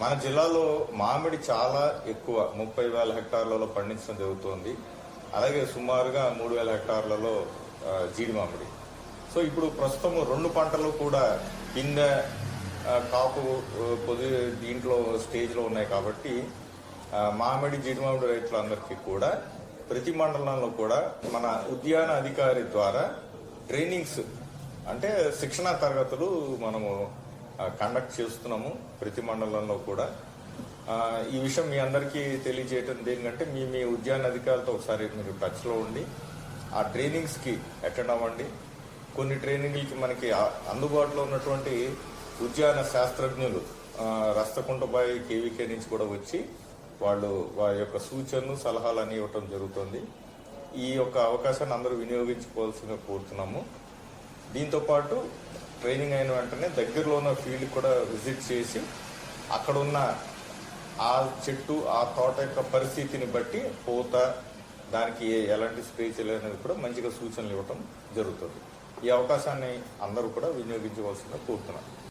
మన జిల్లాలో మామిడి చాలా ఎక్కువ 30,000 హెక్టార్లలో పండించడం జరుగుతోంది. అలాగే సుమారుగా 3,000 హెక్టార్లలో జీడి మామిడి. సో ఇప్పుడు ప్రస్తుతం 2 పంటలు కూడా కింద కాపు పొది దీంట్లో స్టేజ్లో ఉన్నాయి కాబట్టి మామిడి జీడి మామిడి రైతులందరికీ కూడా ప్రతి మండలంలో కూడా మన ఉద్యాన అధికారి ద్వారా ట్రైనింగ్స్ అంటే శిక్షణా తరగతులు మనము కండక్ట్ చేస్తున్నాము ప్రతి మండలంలో కూడా. ఈ విషయం మీ అందరికీ తెలియజేయటం దేనికంటే మీ ఉద్యాన అధికారులతో ఒకసారి మీరు టచ్లో ఉండి ఆ ట్రైనింగ్స్కి అటెండ్ అవ్వండి. కొన్ని ట్రైనింగ్లకి మనకి అందుబాటులో ఉన్నటువంటి ఉద్యాన శాస్త్రజ్ఞులు రస్తకుంటబాయి కేవీకే నుంచి కూడా వచ్చి వాళ్ళు వారి యొక్క సూచనలు సలహాలు అని ఇవ్వటం జరుగుతుంది. ఈ యొక్క అవకాశాన్ని అందరూ వినియోగించుకోవాల్సిందిగా కోరుతున్నాము. దీంతోపాటు ట్రైనింగ్ అయిన వెంటనే దగ్గరలో ఉన్న ఫీల్డ్ కూడా విజిట్ చేసి అక్కడ ఉన్న ఆ చెట్టు ఆ తోట యొక్క పరిస్థితిని బట్టి పూత దానికి ఎలాంటి స్ప్రే చేయాలనేది కూడా మంచిగా సూచనలు ఇవ్వటం జరుగుతుంది. ఈ అవకాశాన్ని అందరూ కూడా వినియోగించవలసిందిగా కోరుతున్నాను.